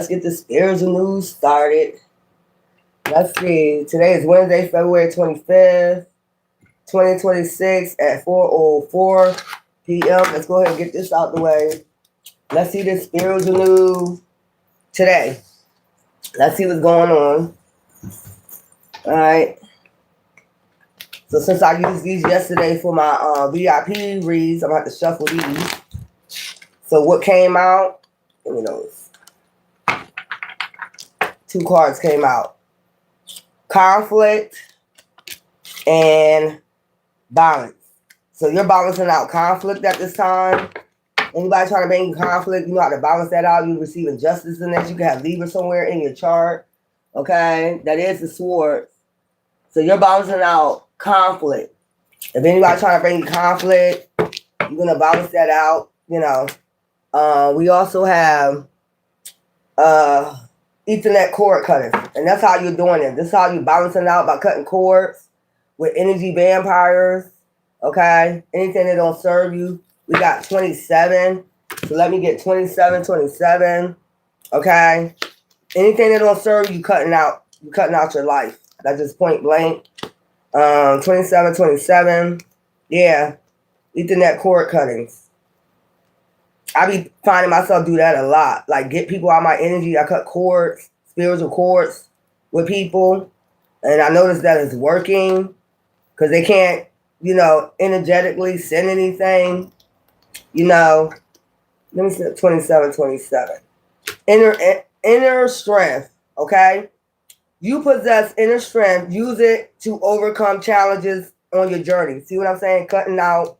Let's get the spiritual news started. Let's see. Today is Wednesday, February 25th, 2026 at 4:04 p.m. Let's go ahead and get this out the way. Let's see the spiritual news today. Let's see what's going on. All right. So since I used these yesterday for my VIP reads, I'm going to have to shuffle these. So what came out? Let me know. Two cards came out. Conflict and balance. So you're balancing out conflict at this time. Anybody trying to bring you conflict, you know how to balance that out. You receive injustice in this. You can have Libra somewhere in your chart. Okay? That is the sword. So you're balancing out conflict. If anybody trying to bring you conflict, you're going to balance that out. You know. We also have Ethernet cord cutters. And that's how you're doing it. This is how you're balancing out by cutting cords with energy vampires. Okay? Anything that don't serve you. We got 27. So let me get 27. Okay? Anything that don't serve you, cutting out your life. That's just point blank. 27. Yeah. Ethernet cord cuttings. I be finding myself do that a lot. Like get people out of my energy. I cut cords, spiritual cords with people. And I notice that it's working. Because they can't, energetically send anything. Let me say 27. Inner strength, okay? You possess inner strength. Use it to overcome challenges on your journey. See what I'm saying? Cutting out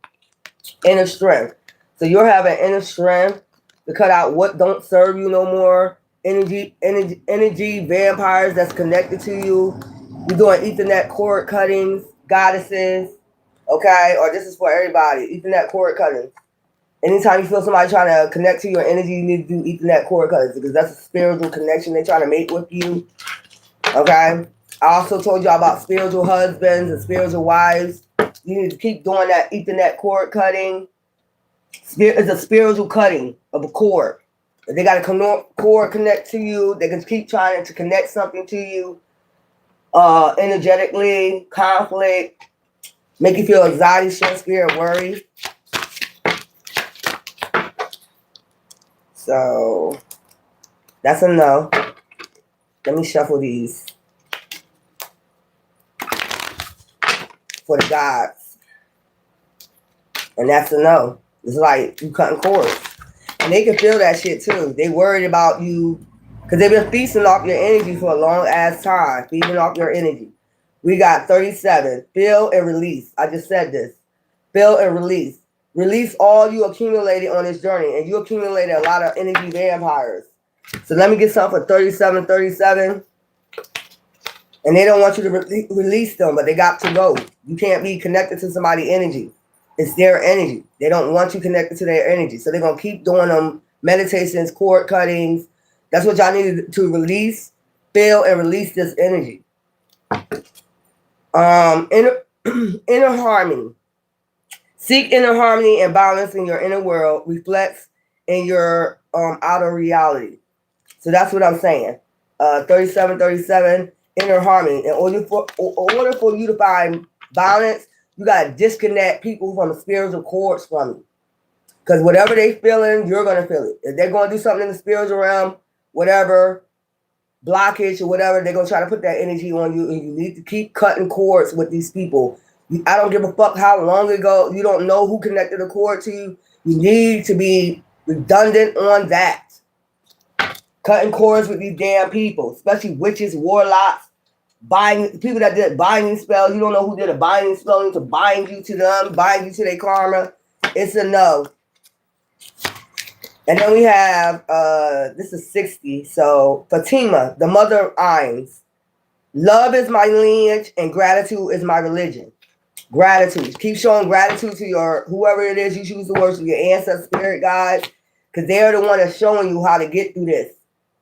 inner strength. So you're having inner strength to cut out what don't serve you no more. Energy vampires that's connected to you. You're doing Ethernet cord cuttings, goddesses, okay? Or this is for everybody. Ethernet cord cuttings. Anytime you feel somebody trying to connect to your energy, you need to do Ethernet cord cuttings because that's a spiritual connection they're trying to make with you. Okay? I also told y'all about spiritual husbands and spiritual wives. You need to keep doing that Ethernet cord cutting. It's a spiritual cutting of a cord. If they got a cord connect to you, they can keep trying to connect something to you energetically, conflict, make you feel anxiety, stress, fear, worry. So that's a no. Let me shuffle these for the gods. And that's a no. It's like you cutting cords. And they can feel that shit too. They worried about you because they've been feasting off your energy for a long ass time. Feeding off your energy. We got 37. Feel and release. I just said this. Feel and release. Release all you accumulated on this journey. And you accumulated a lot of energy vampires. So let me get something for 37. And they don't want you to release them, but they got to go. You can't be connected to somebody's energy. It's their energy. They don't want you connected to their energy. So they're going to keep doing them meditations, cord cuttings. That's what y'all need to release, feel, and release this energy. Inner harmony. Seek inner harmony and balance in your inner world reflects in your outer reality. So that's what I'm saying. 37, inner harmony. In order for you to find balance, you got to disconnect people from the spiritual cords from you. Because whatever they feeling, you're going to feel it. If they're going to do something in the spiritual realm, whatever, blockage or whatever, they're going to try to put that energy on you. And you need to keep cutting cords with these people. I don't give a fuck how long ago. You don't know who connected a cord to you. You need to be redundant on that. Cutting cords with these damn people, especially witches, warlocks, people that did binding spells. You don't know who did a binding spell to bind you to them, bind you to their karma. It's a no. And then we have, this is 60. So Fatima, the mother of Ain's. Love is my lineage and gratitude is my religion. Gratitude. Keep showing gratitude to your, whoever it is you choose to worship, your ancestors, spirit guides, because they're the one that's showing you how to get through this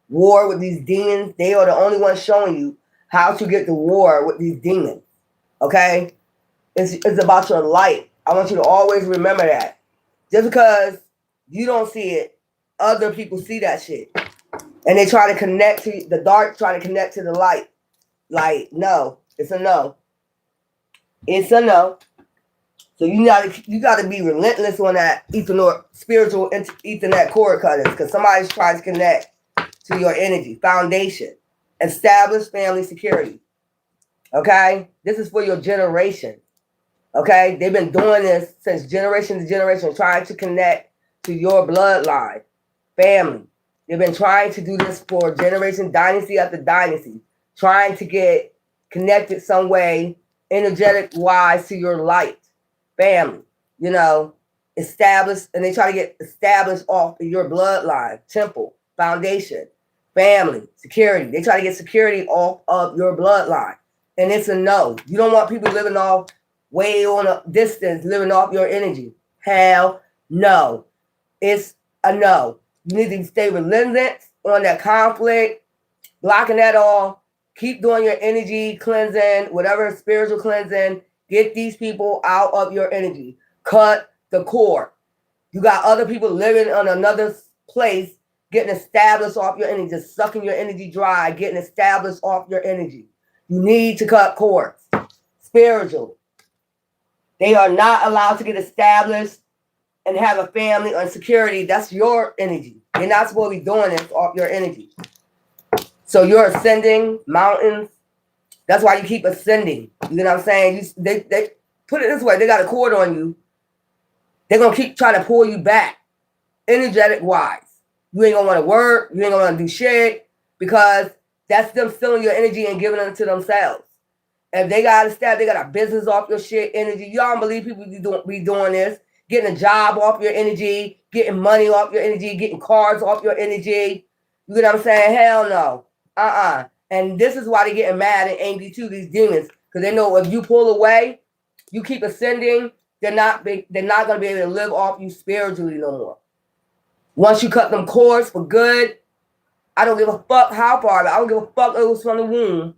war with these demons. They are the only ones showing you how to get to war with these demons. Okay? It's about your light. I want you to always remember that. Just because you don't see it, other people see that shit. And they try to connect to the dark, trying to connect to the light. Like, no, it's a no. It's a no. So you gotta be relentless on that spiritual Ethernet cord cutters, because somebody's trying to connect to your energy. Foundation. Establish family security. Okay? This is for your generation. Okay? They've been doing this since generation to generation, trying to connect to your bloodline, family. They've been trying to do this for generation, dynasty after dynasty, trying to get connected some way, energetic wise, to your light, family. You know, established, and they try to get established off of your bloodline, temple, foundation, family, security. They try to get security off of your bloodline. And it's a no. You don't want people living off way on a distance, living off your energy. Hell no. It's a no. You need to stay relentless on that conflict, blocking that all. Keep doing your energy cleansing, whatever spiritual cleansing. Get these people out of your energy. Cut the cord. You got other people living on another place, getting established off your energy, just sucking your energy dry, getting established off your energy. You need to cut cords. Spiritual. They are not allowed to get established and have a family or security. That's your energy. You're not supposed to be doing this off your energy. So you're ascending mountains. That's why you keep ascending. You know what I'm saying? They put it this way. They got a cord on you. They're going to keep trying to pull you back, energetic wise. You ain't going to want to work. You ain't going to want to do shit, because that's them stealing your energy and giving it to themselves. If they got a staff, they got a business off your shit energy. Y'all don't believe people be doing this. Getting a job off your energy, getting money off your energy, getting cars off your energy. You know what I'm saying? Hell no. And this is why they're getting mad and angry too, these demons. Because they know if you pull away, you keep ascending, they're not going to be able to live off you spiritually no more. Once you cut them cords for good, I don't give a fuck how far, but I don't give a fuck if it was from the womb.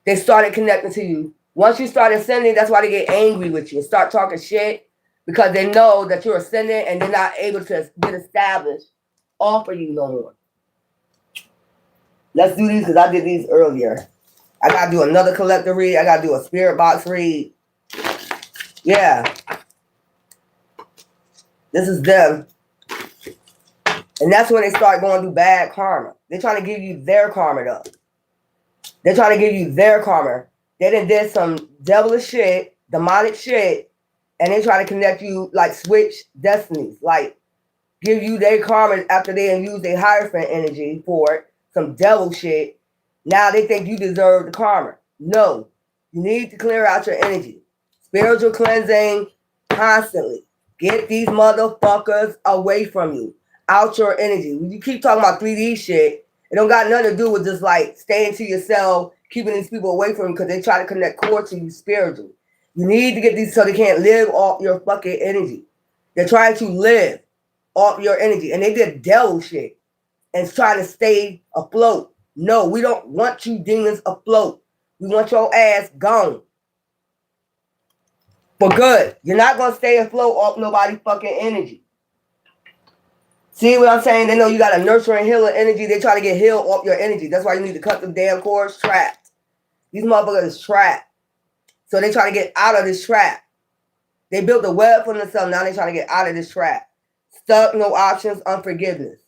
They started connecting to you. Once you start ascending, that's why they get angry with you and start talking shit, because they know that you're ascending and they're not able to get established off of you no more. Let's do these, because I did these earlier. I got to do another collector read. I got to do a spirit box read. Yeah. This is them. And that's when they start going through bad karma. They're trying to give you their karma, though. They're trying to give you their karma. They done did some devilish shit, demonic shit, and they try to connect you, like switch destinies. Like, give you their karma after they use their Hierophant energy for it. Some devil shit. Now they think you deserve the karma. No. You need to clear out your energy. Spiritual cleansing constantly. Get these motherfuckers away from you. Out your energy. When you keep talking about 3D shit, it don't got nothing to do with just like staying to yourself, keeping these people away from you because they try to connect core to you spiritually. You need to get these so they can't live off your fucking energy. They're trying to live off your energy. And they did devil shit and try to stay afloat. No, we don't want you demons afloat. We want your ass gone. For good. You're not going to stay afloat off nobody's fucking energy. See what I'm saying? They know you got a nurturing, healing energy. They try to get healed off your energy. That's why you need to cut the damn cords. Trapped. These motherfuckers is trapped. So they try to get out of this trap. They built a web for themselves. Now they trying to get out of this trap. Stuck, no options, unforgiveness.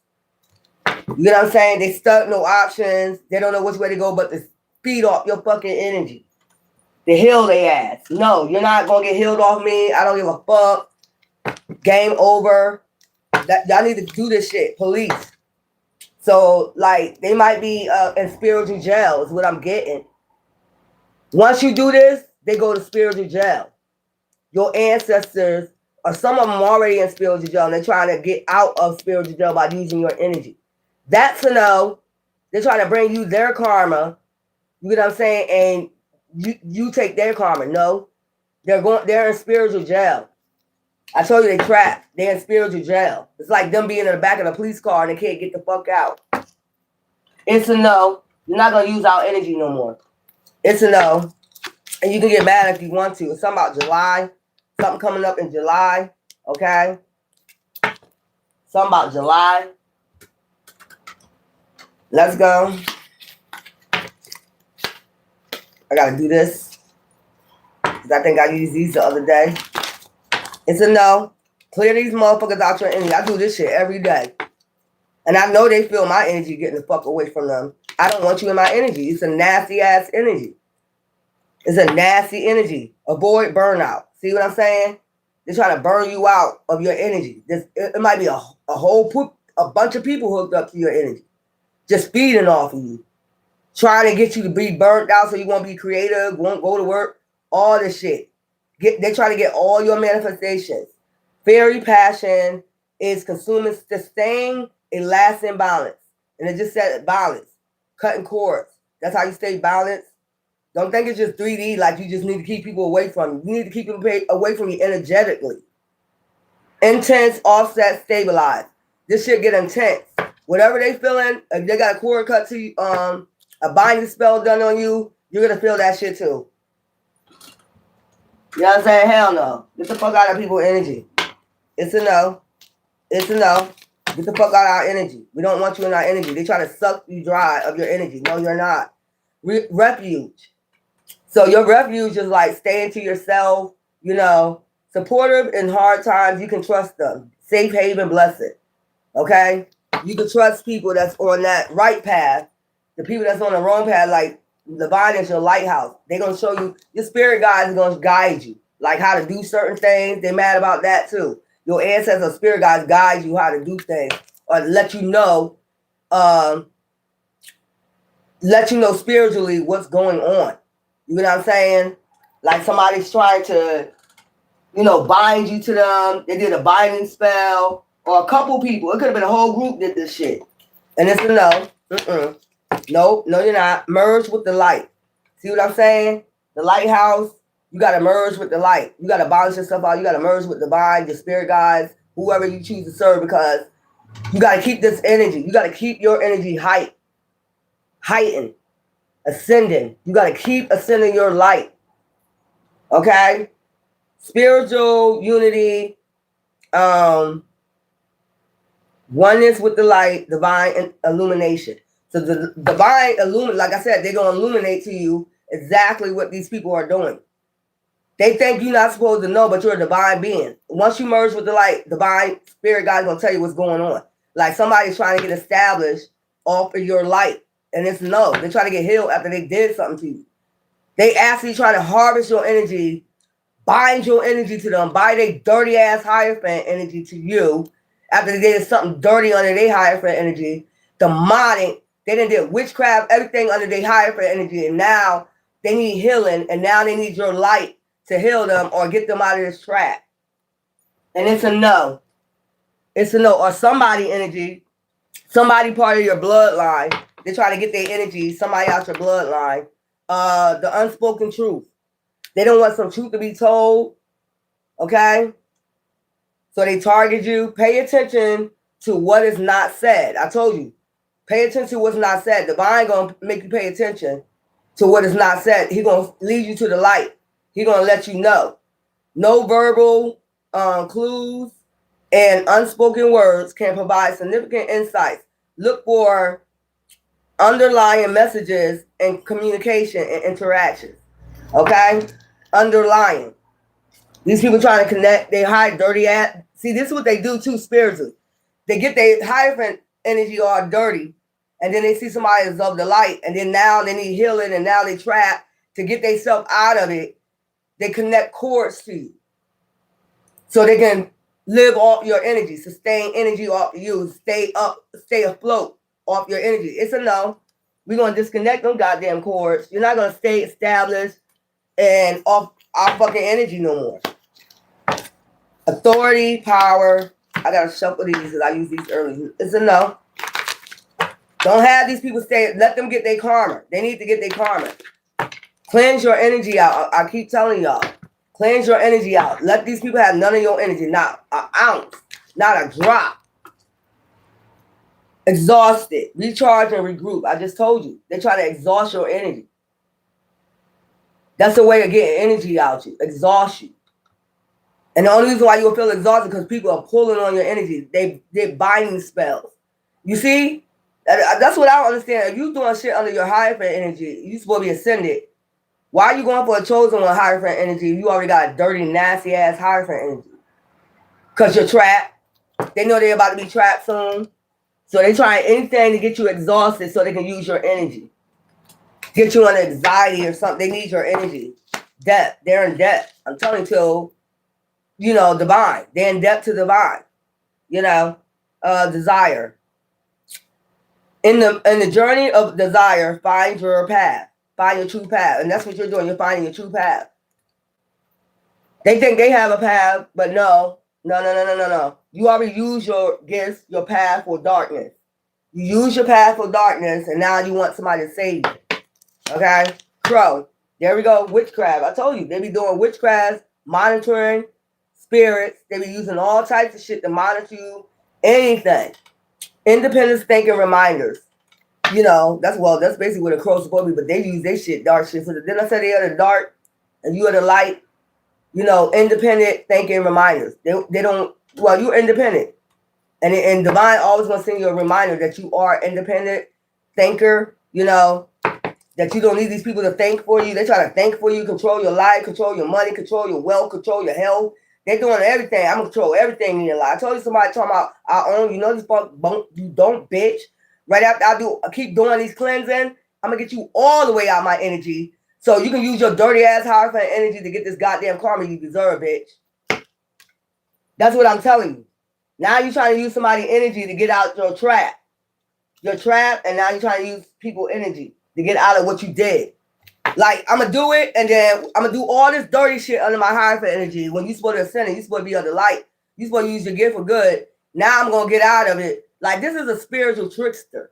You know what I'm saying? They stuck, no options. They don't know which way to go but to feed off your fucking energy. To heal their ass. No, you're not going to get healed off me. I don't give a fuck. Game over. Y'all need to do this shit. Police. So, like, they might be in spiritual jail is what I'm getting. Once you do this, they go to spiritual jail. Your ancestors, or some of them already in spiritual jail, and they're trying to get out of spiritual jail by using your energy. That's a no. They're trying to bring you their karma. You know what I'm saying? And you take their karma. No. They're in spiritual jail. I told you they trapped. They're in spiritual jail. It's like them being in the back of the police car and they can't get the fuck out. It's a no. You're not going to use our energy no more. It's a no. And you can get mad if you want to. It's something about July. Something coming up in July. Okay? Something about July. Let's go. I gotta do this. Because I think I used these the other day. It's a no. Clear these motherfuckers out your energy. I do this shit every day. And I know they feel my energy getting the fuck away from them. I don't want you in my energy. It's a nasty ass energy. It's a nasty energy. Avoid burnout. See what I'm saying? They're trying to burn you out of your energy. It might be a bunch of people hooked up to your energy. Just feeding off of you. Trying to get you to be burnt out so you won't be creative, won't go to work. All this shit. They try to get all your manifestations. Fairy passion is consuming, staying a lasting balance. And it just said balance. Cutting cords. That's how you stay balanced. Don't think it's just 3D, like you just need to keep people away from you. You need to keep them away from you energetically. Intense, offset, stabilize. This shit get intense. Whatever they feeling, if they got a cord cut to you, a binding spell done on you, you're going to feel that shit too. You know what I'm saying? Hell no. Get the fuck out of people's energy. It's a no. It's a no. Get the fuck out of our energy. We don't want you in our energy. They try to suck you dry of your energy. No, you're not. Refuge. So your refuge is like staying to yourself, you know, supportive in hard times. You can trust them. Safe haven, blessed. Okay? You can trust people that's on that right path. The people that's on the wrong path, like the vine is your lighthouse. They're going to show you, your spirit guides are going to guide you, like how to do certain things. They're mad about that too. Your ancestors, spirit guides guide you how to do things or let you know spiritually what's going on. You know what I'm saying? Like somebody's trying to, you know, bind you to them. They did a binding spell. Or a couple people. It could have been a whole group did this shit. And it's a no. No, you're not. Merge with the light. See what I'm saying? The lighthouse, you got to merge with the light. You got to balance yourself out. You got to merge with the divine, your spirit guides, whoever you choose to serve, because you got to keep this energy. You got to keep your energy heightened, ascending. You got to keep ascending your light. Okay? Spiritual unity, oneness with the light, divine illumination. So the divine like I said, they're going to illuminate to you exactly what these people are doing. They think you're not supposed to know, but you're a divine being. Once you merge with the light, divine spirit guys going to tell you what's going on. Like somebody's trying to get established off of your light. And it's no. They're trying to get healed after they did something to you. They actually trying to harvest your energy, bind your energy to them, buy their dirty ass Hierophant energy to you. After they did something dirty under their Hierophant energy, demonic, they done did witchcraft, everything under their Hierophant energy, and now they need healing, and now they need your light to heal them or get them out of this trap. And it's a no. It's a no. Or somebody energy, somebody part of your bloodline, they try to get their energy, somebody out your bloodline. The unspoken truth. They don't want some truth to be told. Okay? So they target you. Pay attention to what is not said. I told you. Pay attention to what's not said. Divine going to make you pay attention to what is not said. He going to lead you to the light. He going to let you know. No verbal clues and unspoken words can provide significant insights. Look for underlying messages and communication and interactions. Okay? Underlying. These people trying to connect, they hide dirty ass. See, this is what they do too spiritually. They get their Hierophant energy all dirty, and then they see somebody is of the light, and then now they need healing, and now they trap to get themselves out of it. They connect cords to you. So they can live off your energy, sustain energy off you, stay up, stay afloat off your energy. It's a no. We're going to disconnect them goddamn cords. You're not going to stay established and off our fucking energy no more. Authority, power. I gotta shuffle these because I used these earlier. It's a no. Don't have these people stay. Let them get their karma. They need to get their karma. Cleanse your energy out. I keep telling y'all. Cleanse your energy out. Let these people have none of your energy. Not an ounce. Not a drop. Exhausted. Recharge and regroup. I just told you. They try to exhaust your energy. That's the way of getting energy out you. Exhaust you. And the only reason why you'll feel exhausted because people are pulling on your energy. They're binding spells. You see? That's what I don't understand. If you doing shit under your Hierophant energy, you supposed to be ascended. Why are you going for a chosen one Hierophant energy if you already got a dirty, nasty ass Hierophant energy? Because you're trapped. They know they're about to be trapped soon. So they try anything to get you exhausted so they can use your energy. Get you on anxiety or something. They need your energy. Debt. They're in debt. I'm telling you, divine. They're in debt to divine. Desire. In the journey of desire, find your path. Find your true path. And that's what you're doing. You're finding your true path. They think they have a path, but no. You already use your gifts, your path for darkness. You use your path for darkness, and now you want somebody to save you. Okay? Crow. There we go. Witchcraft. I told you. They be doing witchcraft, monitoring spirits. They be using all types of shit to monitor you. Anything. Independence thinking reminders. That's basically what a crow's supposed to be, but they use their shit, dark shit. So then I said they are the dark, and you are the light. Independent thinking reminders. They don't, you're independent. And divine always going to send you a reminder that you are independent thinker, that you don't need these people to think for you. They try to think for you, control your life, control your money, control your wealth, control your health. They're doing everything. I'm going to control everything in your life. I told you somebody talking about I own, these fuck, you don't, bitch. Right after I keep doing these cleansing, I'm going to get you all the way out my energy. So you can use your dirty ass Hierophant energy to get this goddamn karma you deserve, bitch. That's what I'm telling you. Now you're trying to use somebody's energy to get out your trap. Your trap, and now you're trying to use people's energy to get out of what you did. Like, I'm going to do it, and then I'm going to do all this dirty shit under my Hierophant energy. When you're supposed to ascend, you're supposed to be under light. You're supposed to use your gift for good. Now I'm going to get out of it. Like, this is a spiritual trickster.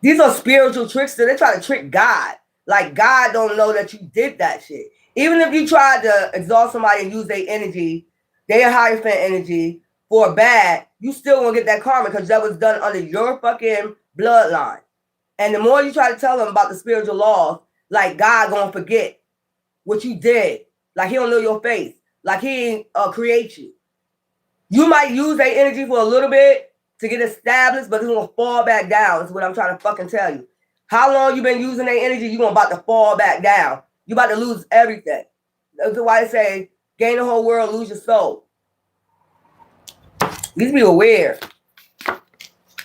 These are spiritual tricksters. They try to trick God. Like, God don't know that you did that shit. Even if you tried to exalt somebody and use their energy, their Hierophant energy, for bad, you still won't get that karma because that was done under your fucking bloodline. And the more you try to tell them about the spiritual laws, like God gonna forget what you did. Like he don't know your face. Like he ain't create you. You might use their energy for a little bit to get established, but it's gonna fall back down. Is what I'm trying to fucking tell you. How long you been using their energy, you about to fall back down. You about to lose everything. That's why they say, gain the whole world, lose your soul. These people weird.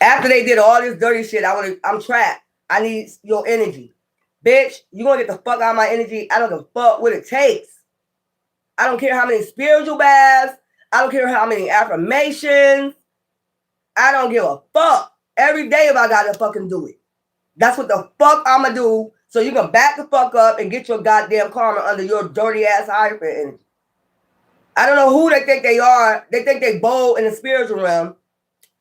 After they did all this dirty shit, I'm trapped. I need your energy. Bitch, you gonna get the fuck out of my energy. I don't give a fuck what it takes. I don't care how many spiritual baths. I don't care how many affirmations. I don't give a fuck. Every day if I gotta fucking do it. That's what the fuck I'ma do. So you can back the fuck up and get your goddamn karma under your dirty ass Hierophant energy. I don't know who they think they are. They think they bold in the spiritual realm.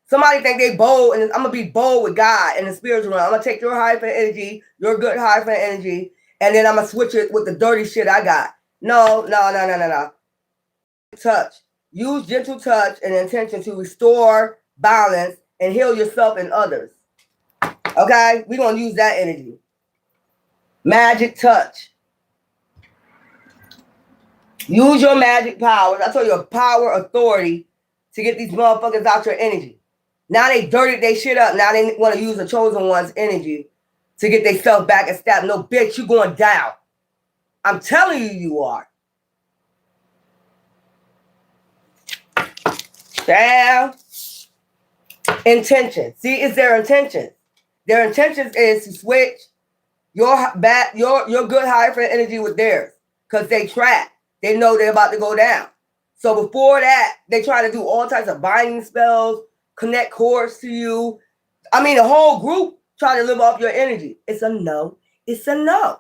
Somebody think they bold, and I'm going to be bold with God in the spiritual realm. I'm going to take your Hierophant energy, your good Hierophant energy, and then I'm going to switch it with the dirty shit I got. No. Touch. Use gentle touch and intention to restore balance and heal yourself and others. Okay? We're going to use that energy. Magic touch. Use your magic powers. I told you, power, authority to get these motherfuckers out your energy. Now they dirtied their shit up. Now they want to use the chosen one's energy to get themselves back and stab. No, bitch, you going down. I'm telling you, you are. Damn. Intention. See, it's their intention. Their intentions is to switch your good Hierophant energy with theirs because they trapped. They know they're about to go down. So before that, they try to do all types of binding spells, connect cords to you. I mean, the whole group try to live off your energy. It's a no. It's a no.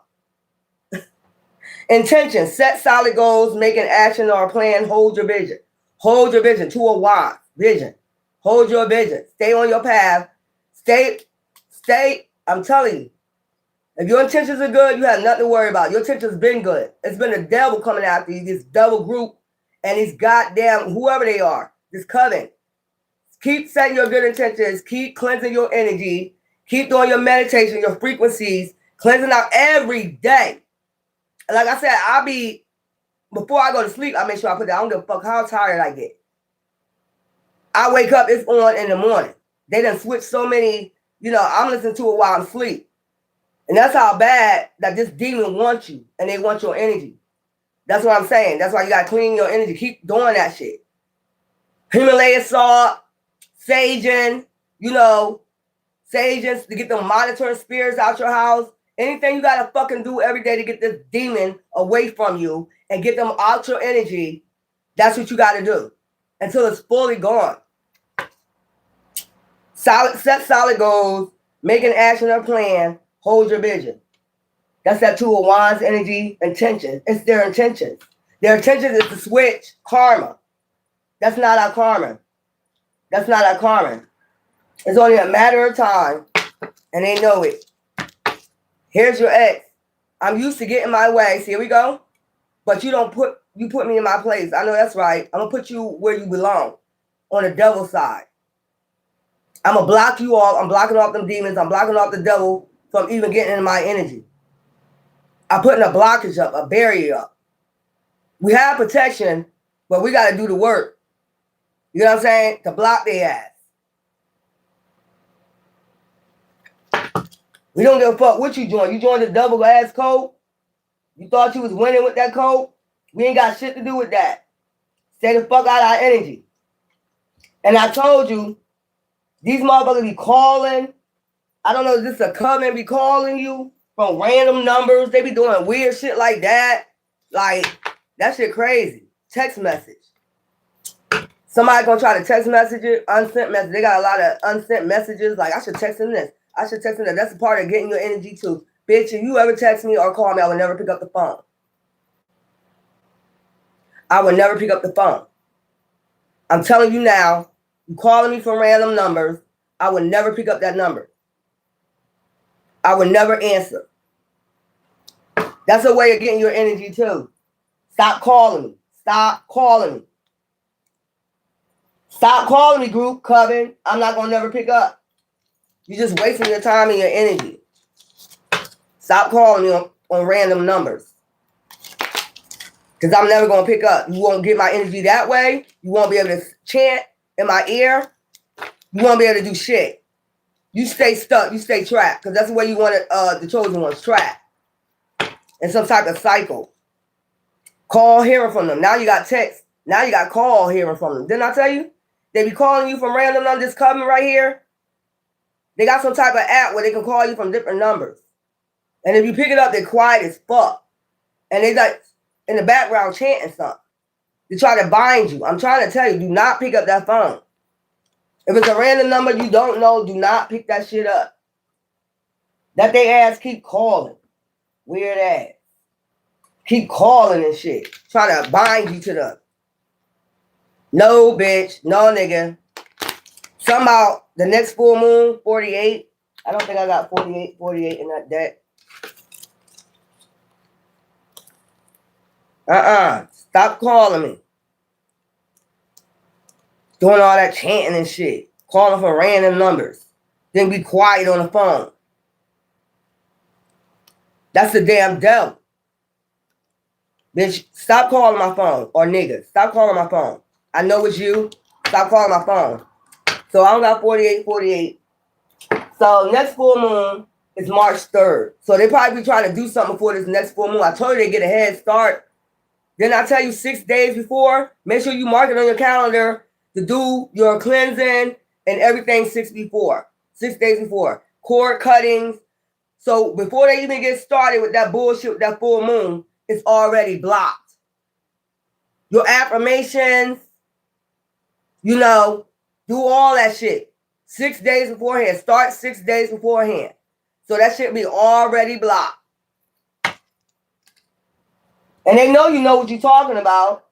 Intention. Set solid goals, make an action or a plan. Hold your vision. Hold your vision to a why. Vision. Hold your vision. Stay on your path. Stay. I'm telling you. If your intentions are good, you have nothing to worry about. Your intentions been good. It's been the devil coming after you, this devil group, and these goddamn, whoever they are, this coven. Keep setting your good intentions. Keep cleansing your energy. Keep doing your meditation, your frequencies, cleansing out every day. And like I said, before I go to sleep, I make sure I put that. I don't give a fuck how tired I get. I wake up, it's on in the morning. They done switched so many You know, I'm listening to it while I'm asleep. And that's how bad that this demon wants you, and they want your energy. That's what I'm saying. That's why you gotta clean your energy. Keep doing that shit. Himalayan salt, saging, you know, sages to get them monitoring spirits out your house. Anything you gotta fucking do every day to get this demon away from you and get them out your energy, that's what you gotta do until it's fully gone. Set solid goals, make an action or plan, hold your vision. That's that Two of Wands energy intention. It's their intentions. Their intention is to switch karma. That's not our karma. That's not our karma. It's only a matter of time, and they know it. Here's your ex. I'm used to getting my way. See, here we go. But you put me in my place. I know that's right. I'm gonna put you where you belong, on the devil's side. I'm gonna block you off. I'm blocking off them demons. I'm blocking off the devil from even getting in my energy. I'm putting a blockage up, a barrier up. We have protection, but we got to do the work. You know what I'm saying? To block their ass. We don't give a fuck what you join. You joined the double ass code. You thought you was winning with that code. We ain't got shit to do with that. Stay the fuck out of our energy. And I told you, these motherfuckers be calling. I don't know if this is a coven be calling you from random numbers. They be doing weird shit like that. Like, that shit crazy. Text message. Somebody gonna try to text message it, unsent message. They got a lot of unsent messages. Like, I should text them this. I should text them that. That's a part of getting your energy too. Bitch, if you ever text me or call me, I would never pick up the phone. I would never pick up the phone. I'm telling you now, you calling me from random numbers, I would never pick up that number. I would never answer. That's a way of getting your energy too. Stop calling me. Stop calling me. Stop calling me, group, coven. I'm not going to never pick up. You're just wasting your time and your energy. Stop calling me on random numbers. Because I'm never going to pick up. You won't get my energy that way. You won't be able to chant in my ear. You won't be able to do shit. You stay stuck. You stay trapped. Because that's the way you want it, the chosen ones, trapped. In some type of cycle. Call hearing from them. Now you got text. Now you got call hearing from them. Didn't I tell you? They be calling you from random numbers. This coming right here. They got some type of app where they can call you from different numbers. And if you pick it up, they're quiet as fuck. And they like in the background chanting something. They try to bind you. I'm trying to tell you, do not pick up that phone. If it's a random number you don't know, do not pick that shit up. Let their ass keep calling. Weird ass. Keep calling and shit. Trying to bind you to them. No, bitch. No, nigga. Somehow, the next full moon, 48. I don't think I got 48 in that deck. Stop calling me. Doing all that chanting and shit. Calling for random numbers. Then be quiet on the phone. That's the damn devil. Bitch, stop calling my phone. Or nigga, stop calling my phone. I know it's you. Stop calling my phone. So I don't got 48. So next full moon is March 3rd. So they probably be trying to do something before this next full moon. I told you they get a head start. Then I tell you 6 days before, make sure you mark it on your calendar to do your cleansing and everything 6 days before. Cord cuttings. So before they even get started with that bullshit, with that full moon, it's already blocked. Your affirmations, you know, do all that shit 6 days beforehand. Start 6 days beforehand. So that shit be already blocked. And they know you know what you're talking about.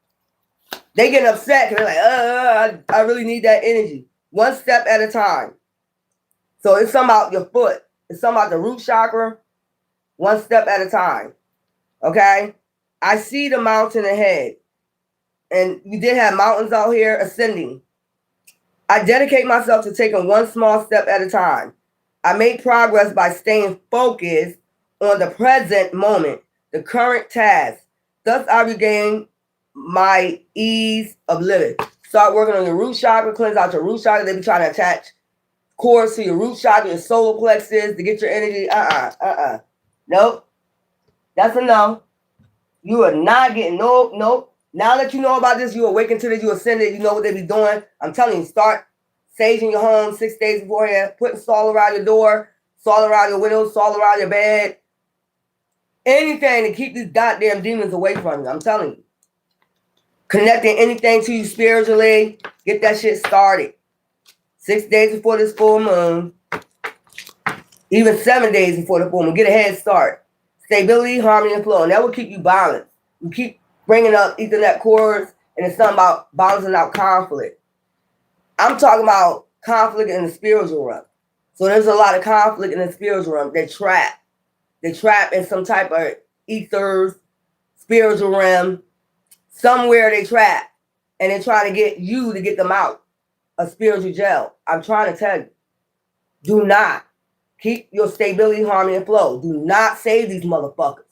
They get upset because they're like, I really need that energy. One step at a time. So it's something about your foot. It's something about the root chakra. One step at a time. Okay? I see the mountain ahead. And you did have mountains out here ascending. I dedicate myself to taking one small step at a time. I make progress by staying focused on the present moment, the current task. Thus, I regain my ease of living. Start working on your root chakra, cleanse out your root chakra. They be trying to attach cords to your root chakra, your solar plexus, to get your energy. Nope. That's a no. You are not getting, nope. Now that you know about this, you awaken to this, you ascended, you know what they be doing. I'm telling you, start saging your home 6 days beforehand, putting salt around your door, salt around your windows, salt around your bed. Anything to keep these goddamn demons away from you. I'm telling you. Connecting anything to you spiritually, get that shit started. 6 days before this full moon, even 7 days before the full moon, get a head start. Stability, harmony, and flow, and that will keep you balanced. You keep bringing up Ethernet cords, and it's something about balancing out conflict. I'm talking about conflict in the spiritual realm. So there's a lot of conflict in the spiritual realm. They're trapped. They're trapped in some type of ethers, spiritual realm. Somewhere they trapped, and they're trying to get you to get them out of spiritual jail. I'm trying to tell you, do not keep your stability, harmony, and flow. Do not save these motherfuckers.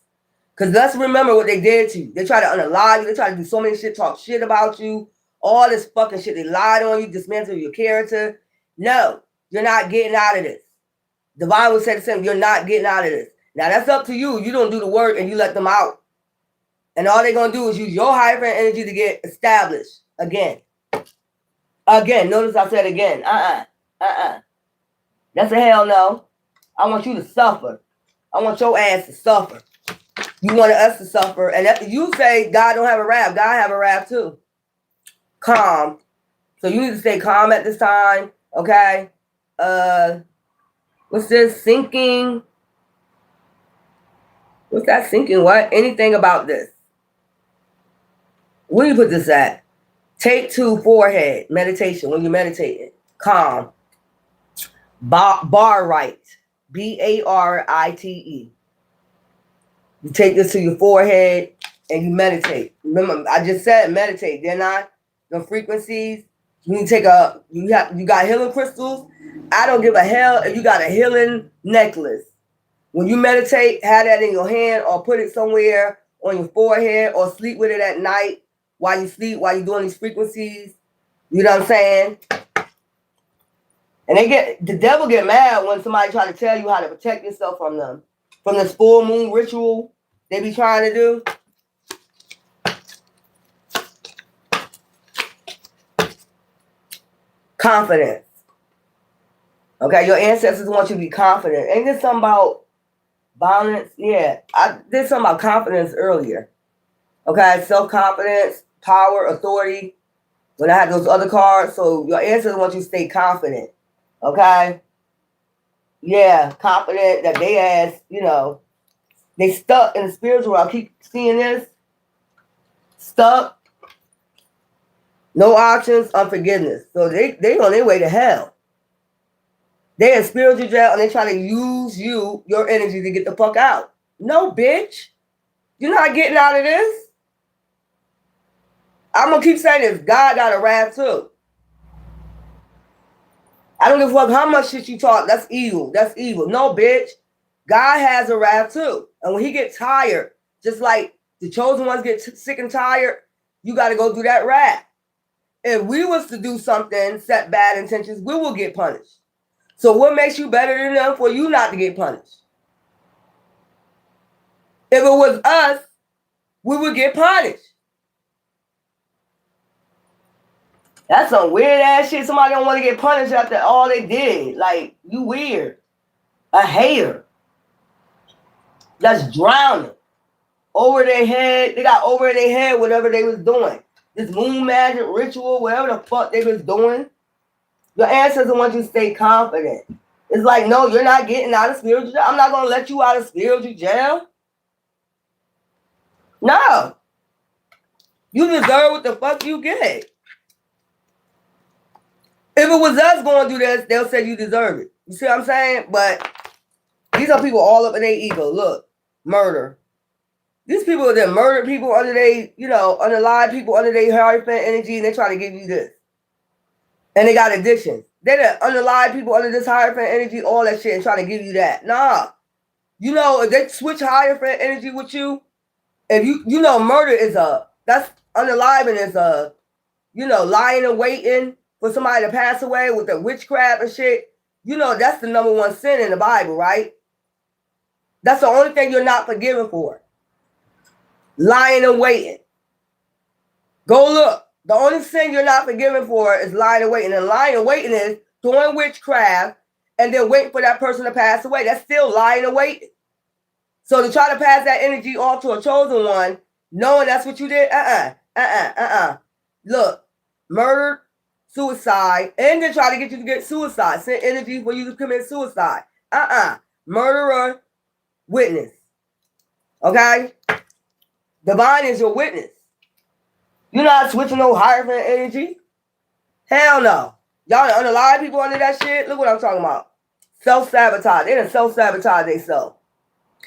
Because let's remember what they did to you. They try to unalive you. They try to do so many shit, talk shit about you. All this fucking shit. They lied on you, dismantled your character. No, you're not getting out of this. The Bible said the same. You're not getting out of this. Now, that's up to you. You don't do the work and you let them out. And all they're going to do is use your Hierophant energy to get established again. Again. Notice I said again. That's a hell no. I want you to suffer. I want your ass to suffer. You want us to suffer. And if you say God don't have a wrath, God have a wrath too. Calm. So you need to stay calm at this time. Okay? What's this? Sinking. What's that sinking? What? Anything about this? Where do you put this at? Take 2, forehead. Meditation. When you're meditating. Calm. Bar right. Barite. You take this to your forehead and you meditate. Remember, I just said meditate, didn't I? The frequencies. You take you got healing crystals. I don't give a hell if you got a healing necklace. When you meditate, have that in your hand or put it somewhere on your forehead or sleep with it at night while you sleep, while you're doing these frequencies. You know what I'm saying? And the devil get mad when somebody try to tell you how to protect yourself from them. From this full moon ritual they be trying to do. Confidence. Okay, your ancestors want you to be confident. Ain't this something about violence? Yeah, I did something about confidence earlier. Okay, self-confidence, power, authority. When I had those other cards, so your ancestors want you to stay confident. Okay? Yeah, confident that they ass, they stuck in the spiritual world. I keep seeing this. Stuck. No options, unforgiveness. So they on their way to hell. They in spiritual jail and they try to use your energy to get the fuck out. No, bitch. You're not getting out of this. I'm going to keep saying this. God got a wrath too. I don't give a fuck how much shit you talk. That's evil. That's evil. No, bitch. God has a wrath too. And when he gets tired, just like the chosen ones get sick and tired, you got to go through that wrath. If we was to do something, set bad intentions, we will get punished. So what makes you better than them for you not to get punished? If it was us, we would get punished. That's some weird ass shit. Somebody don't want to get punished after all they did. Like, you weird. A hater. That's drowning. Over their head. They got over their head whatever they was doing. This moon magic ritual, whatever the fuck they was doing. Your ancestors want you to stay confident. It's like, no, you're not getting out of spiritual jail. I'm not going to let you out of spiritual jail. No. You deserve what the fuck you get. If it was us going through this, they'll say you deserve it. You see what I'm saying? But these are people all up in their ego. Look, murder. These people that murder people under their, unalive people under their Hierophant energy, and they try to give you this. And they got addictions. They that unalive people under this Hierophant energy, all that shit, and try to give you that. Nah. If they switch Hierophant energy with you, if murder is that's unaliving is lying and waiting for somebody to pass away with the witchcraft and shit. you know that's the number one sin in the Bible, right? That's the only thing you're not forgiven for. Lying and waiting. Go look. The only sin you're not forgiven for is lying and waiting. And lying and waiting is doing witchcraft and then waiting for that person to pass away. That's still lying and waiting. So to try to pass that energy off to a chosen one, knowing that's what you did, Look, murder, suicide, and then try to get you to get suicide. Send energy for you to commit suicide. Murderer, witness. Okay? Divine is your witness. You're not switching no Hierophant energy. Hell no. Y'all done a lot of people under that shit. Look what I'm talking about. Self-sabotage. They done self-sabotage themselves.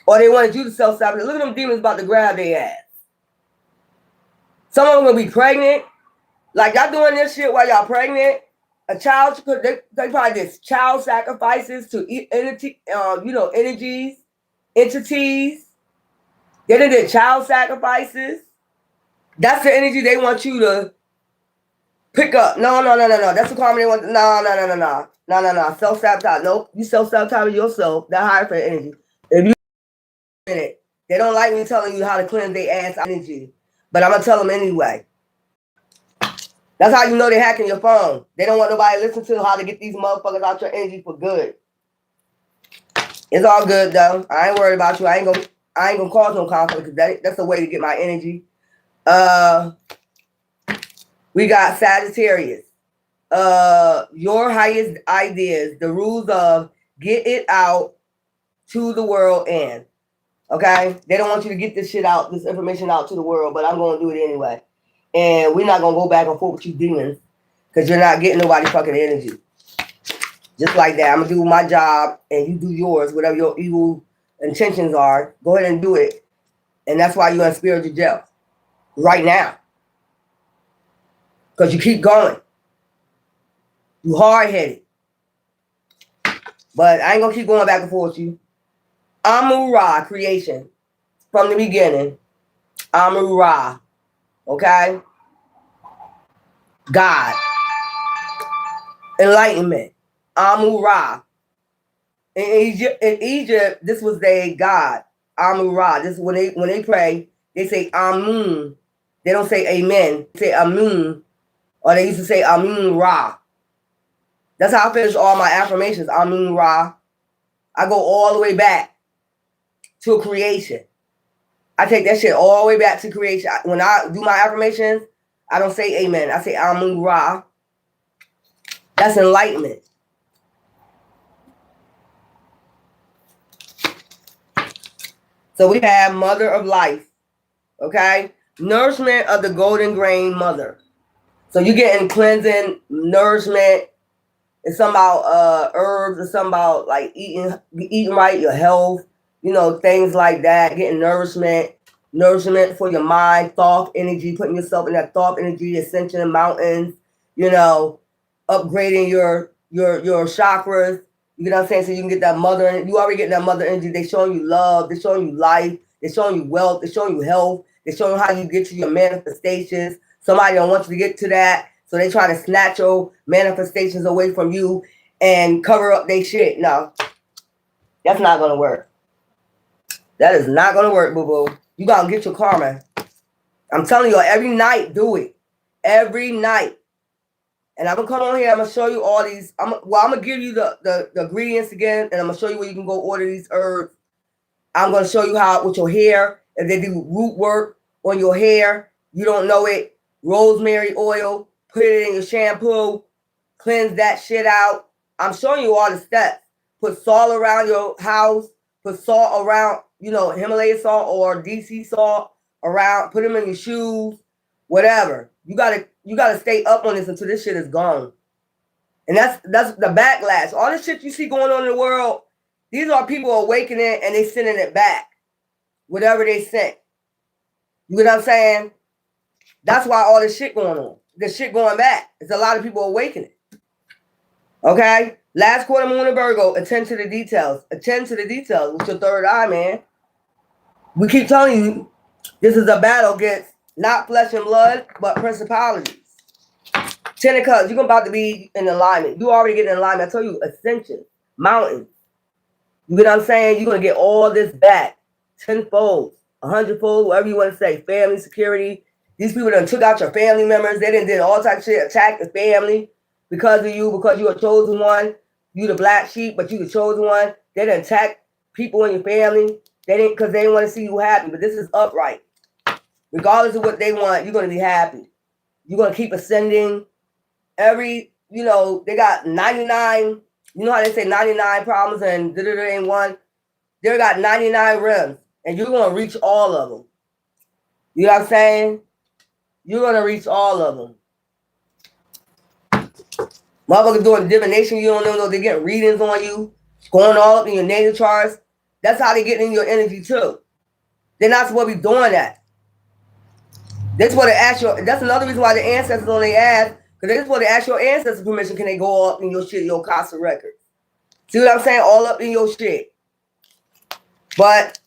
Or they wanted you to self-sabotage. Look at them demons about to grab their ass. Some of them gonna be pregnant. Like y'all doing this shit while y'all pregnant. A child, they probably did child sacrifices to entity, energies, entities. They did child sacrifices. That's the energy they want you to pick up. No. That's the karma they want. No. Self-sabotage. Nope. You self-sabotage yourself. That Hierophant energy. If you in it, they don't like me telling you how to cleanse their ass energy. But I'm going to tell them anyway. That's how you know they're hacking your phone. They don't want nobody to listen to how to get these motherfuckers out your energy for good. It's all good, though. I ain't worried about you. I ain't gonna cause no conflict because that's the way to get my energy. We got Sagittarius. Your highest ideas, the rules of get it out to the world and. Okay? They don't want you to get this shit out, this information out to the world, but I'm going to do it anyway. And we're not going to go back and forth with you demons because you're not getting nobody fucking energy. Just like that. I'm going to do my job and you do yours, whatever your evil intentions are. Go ahead and do it. And that's why you're in spiritual jail right now. Because you keep going. You hard-headed. But I ain't going to keep going back and forth with you. Amun-Ra, creation. From the beginning. Amun-Ra. Okay? God. Enlightenment. Amun-Ra. In Egypt, this was their God. Amun-Ra. This is when they pray, they say Amun. They don't say Amen. They say Amun. Or they used to say Amun-Ra. That's how I finish all my affirmations. Amun-Ra. I go all the way back to creation. I take that shit all the way back to creation. When I do my affirmations, I don't say amen. I say Amun-Ra. That's enlightenment. So we have mother of life. Okay? Nourishment of the golden grain mother. So you're getting cleansing, nourishment. It's something about herbs. It's something about like eating right, your health. You know, things like that. Getting nourishment for your mind, thought energy, putting yourself in that thought energy, ascension in mountains, you know, upgrading your chakras. You know what I'm saying? So you can get that mother, you already get that mother energy. They're showing you love, they're showing you life, they're showing you wealth, they're showing you health, they're showing you how you get to your manifestations. Somebody don't want you to get to that. So they try to snatch your manifestations away from you and cover up their shit. No, that's not gonna work. That is not going to work, boo-boo. You got to get your karma. I'm telling you, every night, do it. Every night. And I'm going to come on here. I'm going to show you all these. I'm going to give you the ingredients again. And I'm going to show you where you can go order these herbs. I'm going to show you how with your hair. If they do root work on your hair, you don't know it. Rosemary oil. Put it in your shampoo. Cleanse that shit out. I'm showing you all the steps. Put salt around your house. Put salt around, you know, Himalayan salt or DC salt around. Put them in your shoes, whatever. You gotta stay up on this until this shit is gone. And that's the backlash. All the shit you see going on in the world, these are people awakening and they sending it back. Whatever they sent. You know what I'm saying? That's why all this shit going on. This shit going back. It's a lot of people awakening. Okay? Last quarter moon in Virgo, attend to the details. Attend to the details with your third eye, man. We keep telling you, this is a battle against not flesh and blood, but principalities. Ten of Cups, you're about to be in alignment. You already get in alignment. I told you, Ascension, mountains. You get what I'm saying? You're going to get all this back. Tenfold, 100-fold, whatever you want to say. Family, security. These people done took out your family members. They done did all type of shit, attacked the family because of you, because you a chosen one. You the black sheep, but you the chosen one. They done attacked people in your family. They didn't, because they didn't want to see you happy. But this is upright. Regardless of what they want, you're going to be happy. You're going to keep ascending. They got 99, you know how they say 99 problems and ain't one? They got 99 rims, and you're going to reach all of them. You know what I'm saying? You're going to reach all of them. Motherfuckers doing divination, you don't know, they get readings on you, going all up in your natal charts. That's how they get in your energy too. They're not supposed to be doing that. That's what they ask your, that's another reason why the ancestors on their ass, because that's what they ask your ancestors permission, can they go up in your shit, your Casa records. See what I'm saying? All up in your shit. But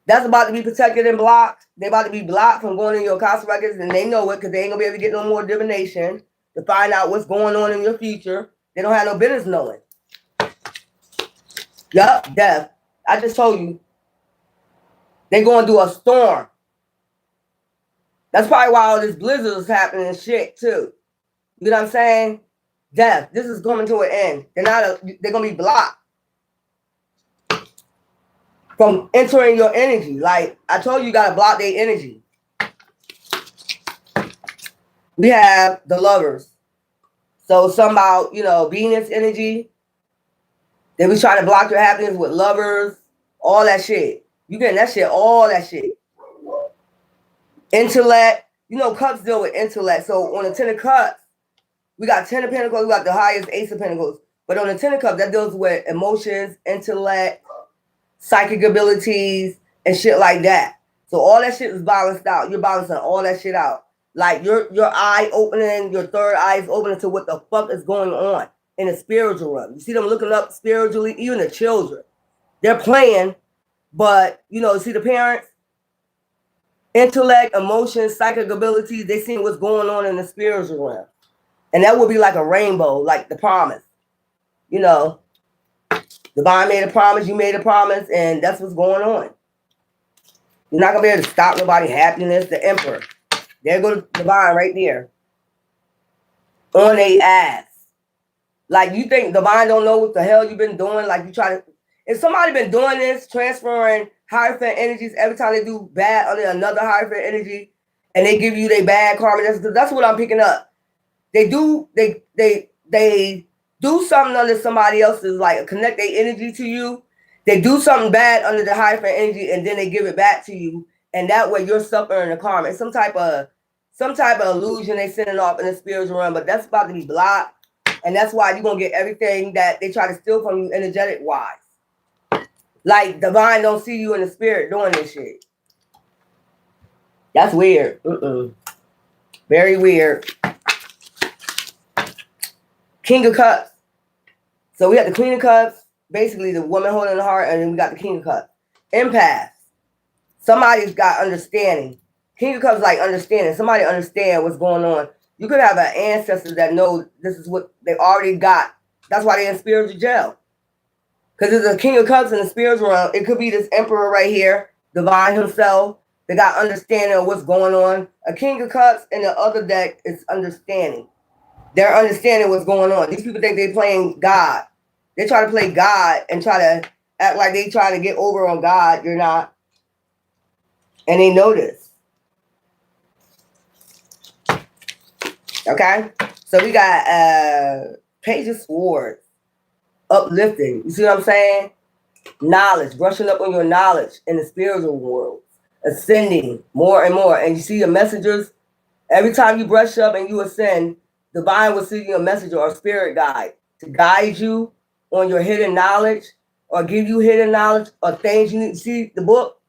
that's about to be protected and blocked. They're about to be blocked from going in your Casa records, and they know it because they ain't going to be able to get no more divination to find out what's going on in your future. They don't have no business knowing. Yup, death. I just told you. They're going through a storm. That's probably why all this blizzard is happening and shit, too. You know what I'm saying? Death. This is coming to an end. They're going to be blocked from entering your energy. Like, I told you, you got to block their energy. We have the Lovers. So somehow, Venus energy. They was trying to block your happiness with Lovers. All that shit. You getting that shit, all that shit. Intellect. Cups deal with intellect. So on the Ten of Cups, we got Ten of Pentacles. We got the highest Ace of Pentacles. But on the Ten of Cups, that deals with emotions, intellect, psychic abilities, and shit like that. So all that shit is balanced out. You're balancing all that shit out. Like your eye opening, your third eye is opening to what the fuck is going on in the spiritual realm. You see them looking up spiritually, even the children. They're playing, but see the parents, intellect, emotions, psychic abilities, they see what's going on in the spiritual realm. And that would be like a rainbow, like the promise. Divine made a promise, you made a promise, and that's what's going on. You're not going to be able to stop nobody's happiness. The Emperor. There go the Divine right there. On their ass. Like, you think Divine don't know what the hell you've been doing? Like, you try to... If somebody been doing this, transferring Hierophant energies every time they do bad under another Hierophant energy, and they give you their bad karma, that's what I'm picking up. They do something under somebody else's, like connect their energy to you. They do something bad under the Hierophant energy, and then they give it back to you, and that way you're suffering the karma. It's some type of illusion they sending off in the spiritual realm, but that's about to be blocked, and that's why you're gonna get everything that they try to steal from you energetic wise. Like Divine don't see you in the spirit doing this shit. That's weird. Very weird. King of Cups. So we got the Queen of Cups, basically the woman holding the heart, and then we got the King of Cups. Empath. Somebody's got understanding. King of Cups is like understanding. Somebody understand what's going on. You could have an ancestor that know this is what they already got. That's why they're in spiritual jail. Because there's a King of Cups in the spiritual realm. It could be this Emperor right here, Divine himself. They got understanding of what's going on. A King of Cups in the other deck is understanding. They're understanding what's going on. These people think they're playing God. They try to play God and try to act like they trying to get over on God. You're not. And they know this. Okay? So we got Page of Swords. Uplifting. You see what I'm saying? Knowledge. Brushing up on your knowledge in the spiritual world. Ascending more and more. And you see your messengers. Every time you brush up and you ascend, Divine will send you a messenger or a spirit guide to guide you on your hidden knowledge or give you hidden knowledge or things you need to see. The book,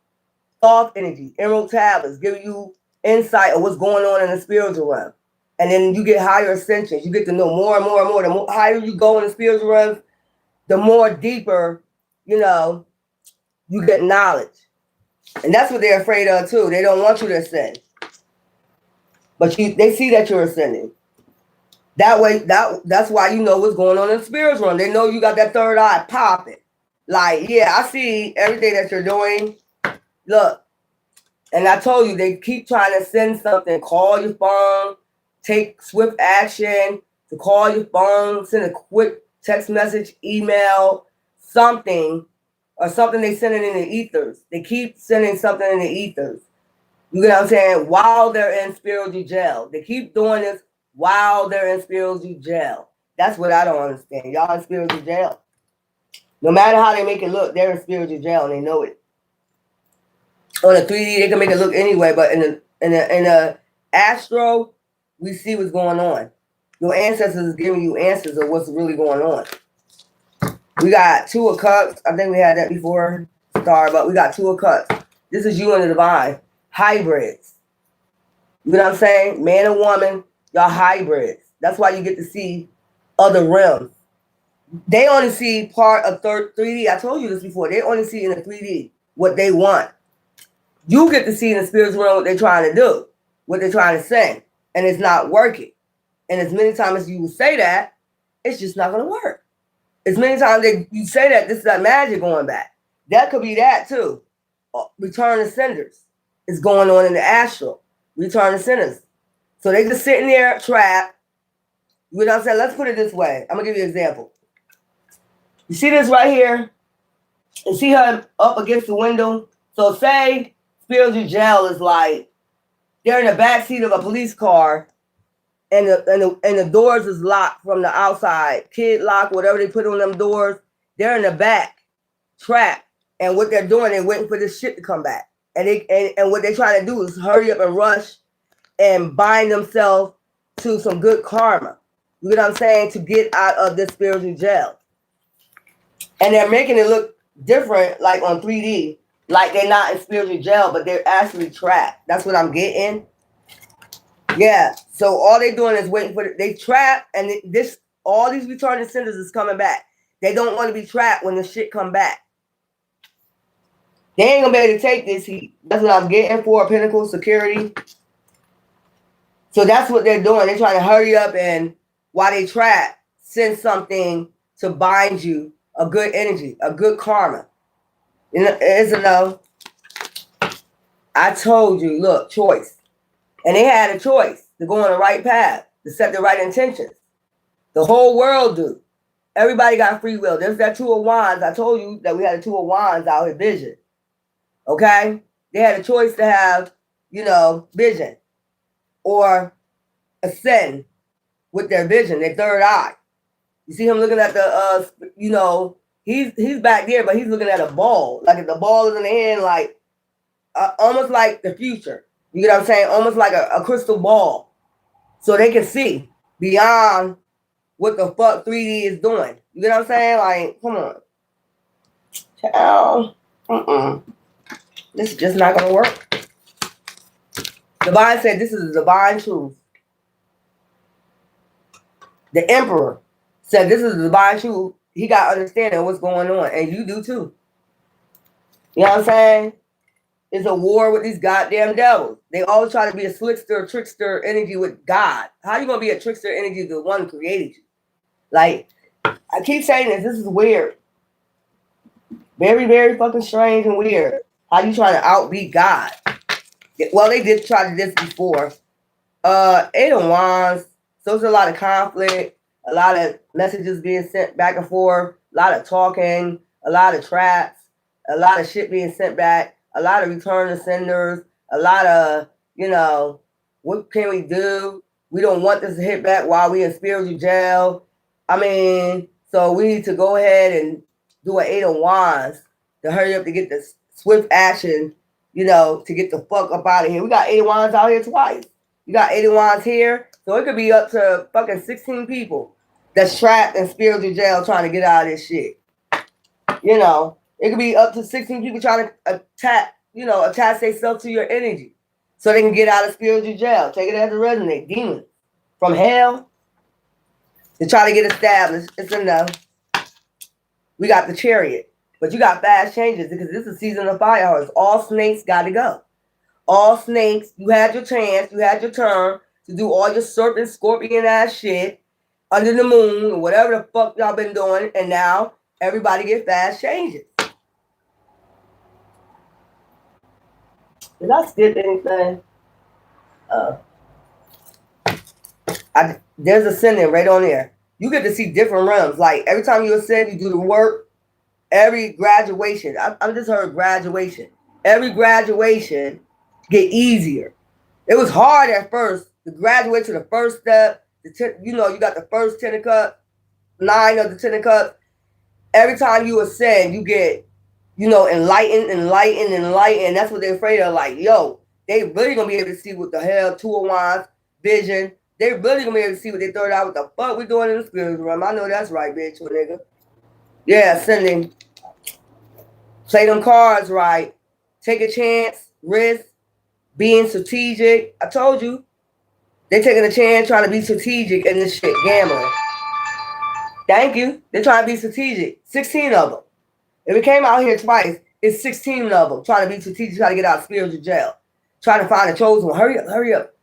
Soft Energy, Emerald Tablets, giving you insight of what's going on in the spiritual realm. And then you get higher ascensions. You get to know more and more and more. The more higher you go in the spiritual realm, the more deeper, you get knowledge. And that's what they're afraid of too. They don't want you to ascend. But they see that you're ascending. That way, that's why you know what's going on in the spiritual realm. They know you got that third eye popping. Like, yeah, I see everything that you're doing. Look, and I told you, they keep trying to send something. Call your phone, take swift action to call your phone, send a quick text message, email, something, or something they sending in the ethers. They keep sending something in the ethers. You get what I'm saying? While they're in spiritual jail. They keep doing this while they're in spiritual jail. That's what I don't understand. Y'all in spiritual jail. No matter how they make it look, they're in spiritual jail and they know it. On the 3D, they can make it look anyway, but in the astro, we see what's going on. Your ancestors is giving you answers of what's really going on. We got 2 of Cups. I think we had that before, Star, but we got 2 of Cups. This is you and the divine. Hybrids. You know what I'm saying? Man and woman, y'all hybrids. That's why you get to see other realms. They only see part of 3D. I told you this before. They only see in the 3D what they want. You get to see in the spiritual realm what they're trying to do, what they're trying to say, and it's not working. And as many times as you will say that, it's just not going to work. As many times that you say that, this is that magic going back. That could be that too. Return to senders is going on in the astral. Return to senders. So they just sitting there trapped. You know what I'm saying? Let's put it this way. I'm going to give you an example. You see this right here? You see her up against the window? So say spiritual jail is like they're in the back seat of a police car and the doors is locked from the outside. Kid lock, whatever they put on them doors. They're in the back, trapped. And what they're doing, they're waiting for this shit to come back. And what they're trying to do is hurry up and rush and bind themselves to some good karma. You know what I'm saying? To get out of this spiritual jail. And they're making it look different, like on 3D. Like they're not in spiritual jail, but they're actually trapped. That's what I'm getting. Yeah. So all they're doing is waiting for they trapped, and all these returning senders is coming back. They don't want to be trapped when the shit come back. They ain't gonna be able to take this heat. That's what I'm getting for Pinnacle Security. So that's what they're doing. They're trying to hurry up and while they trap, send something to bind you, a good energy, a good karma. You know, it's a no. I told you, look, choice. And they had a choice to go on the right path, to set the right intentions. The whole world do. Everybody got free will. There's that 2 of Wands. I told you that we had a 2 of Wands out here, vision. Okay? They had a choice to have, vision or ascend with their vision, their third eye. You see him looking at the, he's back there, but he's looking at a ball. Like if the ball is in the hand, like almost like the future. You get what I'm saying? Almost like a crystal ball. So they can see beyond what the fuck 3D is doing. You get what I'm saying? Like, come on. Child. This is just not going to work. Divine said this is the divine truth. The Emperor said this is the divine truth. He got understanding of what's going on. And you do too. You know what I'm saying? It's a war with these goddamn devils. They always try to be a slickster, trickster energy with God. How you going to be a trickster energy to the one who created you? Like, I keep saying this. This is weird. Very, very fucking strange and weird. How you trying to outbeat God? Well, they did try to do this before. 8 of Wands. So there's a lot of conflict, a lot of messages being sent back and forth, a lot of talking, a lot of traps, a lot of shit being sent back, a lot of return to senders, a lot of, what can we do? We don't want this to hit back while we in spiritual jail. I mean, so we need to go ahead and do an 8 of Wands to hurry up to get this swift action, to get the fuck up out of here. We got 8 of Wands out here twice. You got 8 of Wands here. So it could be up to fucking 16 people that's trapped in spiritual jail trying to get out of this shit. It could be up to 16 people trying to attach themselves to your energy so they can get out of spiritual jail. Take it as a resonate. Demons from hell to try to get established. It's a no. We got the Chariot. But you got fast changes because this is season of fire horse. All snakes got to go. All snakes, you had your chance, you had your turn to do all your serpent, scorpion ass shit. under the moon, or whatever the fuck y'all been doing, and now everybody get fast changes. Did I skip anything? There's ascending right on there. You get to see different realms. Like every time you ascend, you do the work. Every graduation, I just heard graduation. Every graduation get easier. It was hard at first to graduate to the first step. You got the first 10 of cups, 9 of the 10 of cups. Every time you ascend, you get, enlightened. That's what they're afraid of. Like, yo, they really gonna be able to see what the hell 2 of Wands, vision. They really gonna be able to see what they third out. What the fuck we doing in the spiritual realm? I know that's right, bitch, nigga. Yeah, ascending. Play them cards right. Take a chance, risk, being strategic. I told you. They taking a chance trying to be strategic in this shit, gambling. Thank you. They're trying to be strategic. 16 of them. If it came out here twice, it's 16 of them trying to be strategic, trying to get out of spiritual jail. Trying to find a chosen one. Hurry up.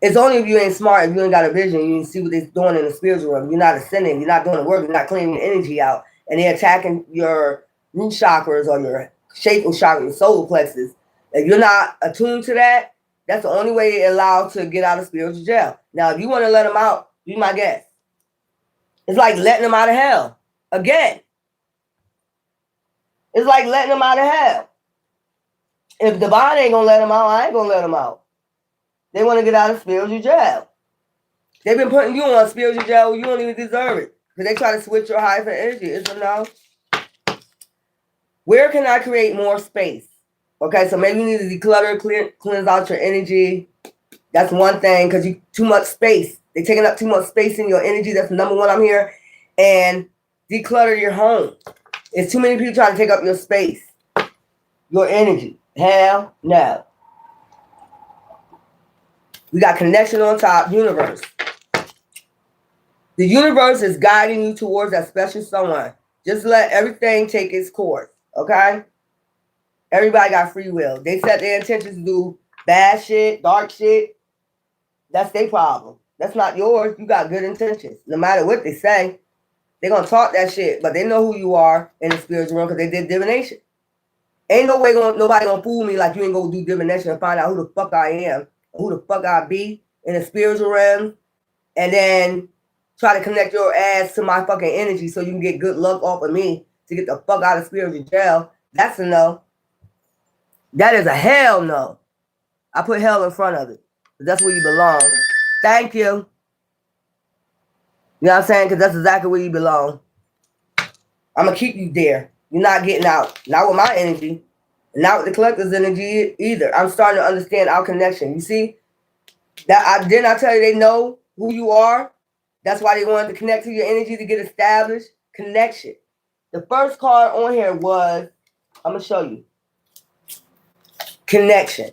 It's only if you ain't smart, if you ain't got a vision, you ain't see what they're doing in the spiritual realm. You're not ascending, you're not doing the work, you're not cleaning your energy out, and they're attacking your root chakras or your sacral chakra, your solar plexus. If you're not attuned to that, that's the only way you're allowed to get out of spiritual jail. Now, if you want to let them out, be my guest. It's like letting them out of hell. Again. It's like letting them out of hell. If divine ain't going to let them out, I ain't going to let them out. They want to get out of spiritual jail. They've been putting you on spiritual jail. You don't even deserve it. Because they try to switch your high for energy. It's a no. Where can I create more space? Okay, so maybe you need to declutter, cleanse out your energy. That's one thing, because you too much space. They're taking up too much space in your energy. That's number one I'm here. And declutter your home. It's too many people trying to take up your space, your energy. Hell no. We got connection on top, universe. The universe is guiding you towards that special someone. Just let everything take its course, okay? Everybody got free will. They set their intentions to do bad shit, dark shit. That's their problem. That's not yours. You got good intentions. No matter what they say, they're going to talk that shit, but they know who you are in the spiritual realm because they did divination. Ain't no way nobody going to fool me like you ain't going to do divination and find out who the fuck I am, who the fuck I be in the spiritual realm, and then try to connect your ass to my fucking energy so you can get good luck off of me to get the fuck out of spiritual jail. That's a no. That is a hell no. I put hell in front of it. That's where you belong. Thank you. You know what I'm saying? Because that's exactly where you belong. I'm going to keep you there. You're not getting out. Not with my energy. Not with the collector's energy either. I'm starting to understand our connection. You see? Didn't I tell you they know who you are? That's why they wanted to connect to your energy to get established. Connection. The first card on here was, I'm going to show you. Connection.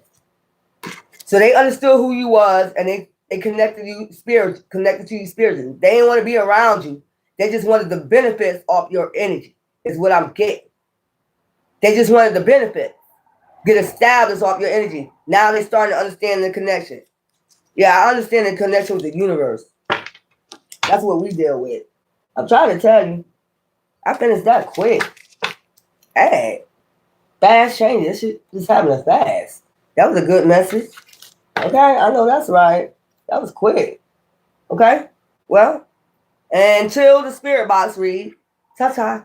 So they understood who you was and they connected to you spiritually. They didn't want to be around you. They just wanted the benefits of your energy, is what I'm getting. They just wanted the benefits. Get established off your energy. Now they're starting to understand the connection. Yeah, I understand the connection with the universe. That's what we deal with. I'm trying to tell you. I finished that quick. Hey, fast change. This shit just happening fast. That was a good message. Okay, I know that's right. That was quick. Okay, well, until the spirit box read, ta-ta.